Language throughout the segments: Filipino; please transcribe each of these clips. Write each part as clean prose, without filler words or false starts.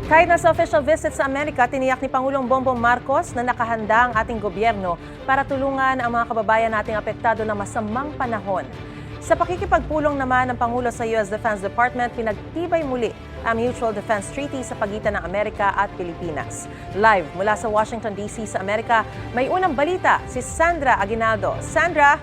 Kahit nasa official visit sa Amerika, tiniyak ni Pangulong Bongbong Marcos na nakahanda ang ating gobyerno para tulungan ang mga kababayan nating apektado ng masamang panahon. Sa pakikipagpulong naman ng Pangulo sa US Defense Department, pinagtibay muli ang Mutual Defense Treaty sa pagitan ng Amerika at Pilipinas. Live mula sa Washington DC sa Amerika, may unang balita si Sandra Aguinaldo. Sandra?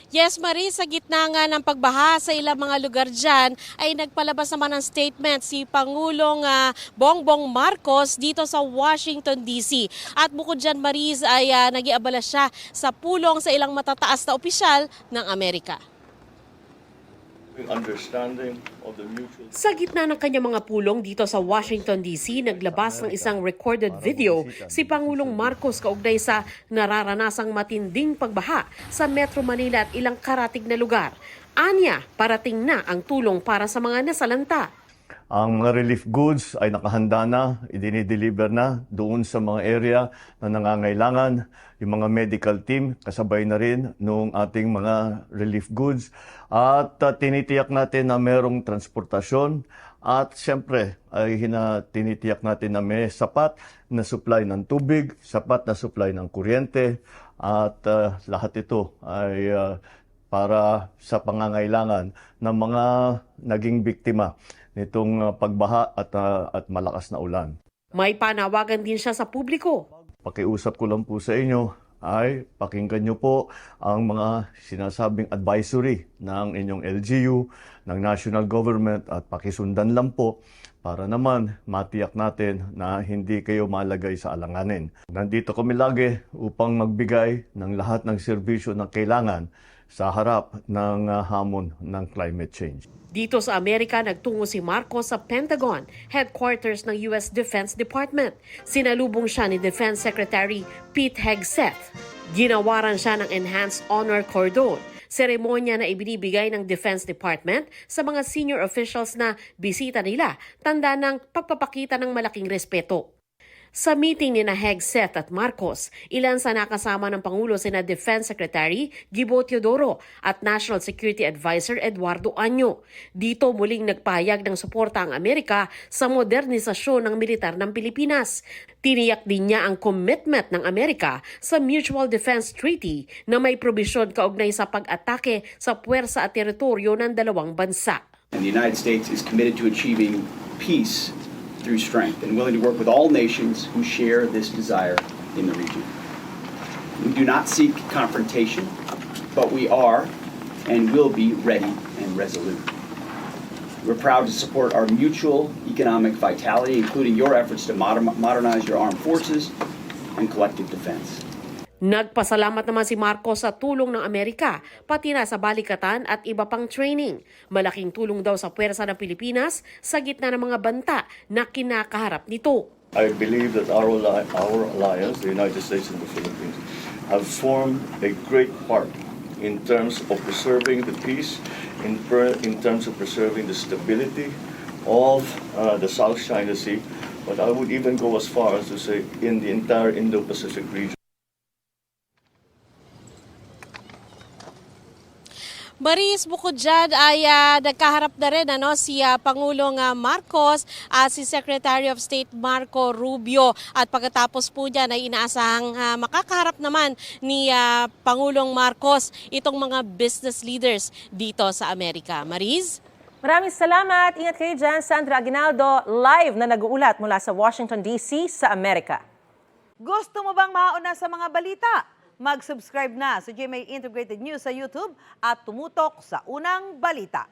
Yes, Marie, sa gitna nga ng pagbaha sa ilang mga lugar dyan, ay nagpalabas naman ng statement si Pangulong Bongbong Marcos dito sa Washington, D.C. At bukod dyan, Marie, ay nag-iabala siya sa pulong sa ilang matataas na opisyal ng Amerika. Sa gitna ng kanyang mga pulong dito sa Washington, D.C., naglabas ng isang recorded video si Pangulong Marcos kaugnay sa nararanasang matinding pagbaha sa Metro Manila at ilang karatig na lugar. Anya, parating na ang tulong para sa mga nasalanta. Ang mga relief goods ay nakahanda na, idinideliver na doon sa mga area na nangangailangan. Yung mga medical team, kasabay na rin noong ating mga relief goods. At tinitiyak natin na merong transportasyon. At siyempre, ay tinitiyak natin na may sapat na supply ng tubig, sapat na supply ng kuryente. At lahat ito ay para sa pangangailangan ng mga naging biktima nitong pagbaha at malakas na ulan. May panawagan din siya sa publiko. Pakiusap ko lang po sa inyo ay pakinggan niyo po ang mga sinasabing advisory ng inyong LGU, ng national government at pakisundan lang po para naman matiyak natin na hindi kayo malagay sa alanganin. Nandito kami lagi upang magbigay ng lahat ng serbisyo na kailangan sa harap ng hamon ng climate change. Dito sa Amerika, nagtungo si Marcos sa Pentagon, headquarters ng US Defense Department. Sinalubong siya ni Defense Secretary Pete Hegseth. Ginawaran siya ng Enhanced Honor Cordon, seremonya na ibinibigay ng Defense Department sa mga senior officials na bisita nila, tanda ng pagpapakita ng malaking respeto. Sa meeting ni Hegseth at Marcos, ilan sa nakasama ng Pangulo sina Defense Secretary Gibo Teodoro at National Security Advisor Eduardo Año. Dito muling nagpahayag ng suporta ang Amerika sa modernisasyon ng militar ng Pilipinas. Tiniyak din niya ang commitment ng Amerika sa Mutual Defense Treaty na may probisyon kaugnay sa pag-atake sa puwersa at teritoryo ng dalawang bansa. And the United States is committed to achieving peace through strength and willing to work with all nations who share this desire in the region. We do not seek confrontation, but we are and will be ready and resolute. We're proud to support our mutual economic vitality, including your efforts to modernize your armed forces and collective defense. Nagpasalamat naman si Marcos sa tulong ng Amerika, pati na sa balikatan at iba pang training. Malaking tulong daw sa puwersa ng Pilipinas sa gitna ng mga banta na kinakaharap nito. I believe that our alliance, the United States and the Philippines, have formed a great part in terms of preserving the peace, in terms of preserving the stability of the South China Sea, but I would even go as far as to say in the entire Indo-Pacific region. Maris, bukod dyan ay nagkaharap na rin si Pangulong Marcos at si Secretary of State Marco Rubio. At pagkatapos po dyan ay inaasahang makakaharap naman ni Pangulong Marcos itong mga business leaders dito sa Amerika. Maris? Maraming salamat. Ingat kayo dyan. Sandra Aguinaldo, live na nag-uulat mula sa Washington, D.C. sa Amerika. Gusto mo bang mauna sa mga balita? Mag-subscribe na sa GMA Integrated News sa YouTube at tumutok sa unang balita.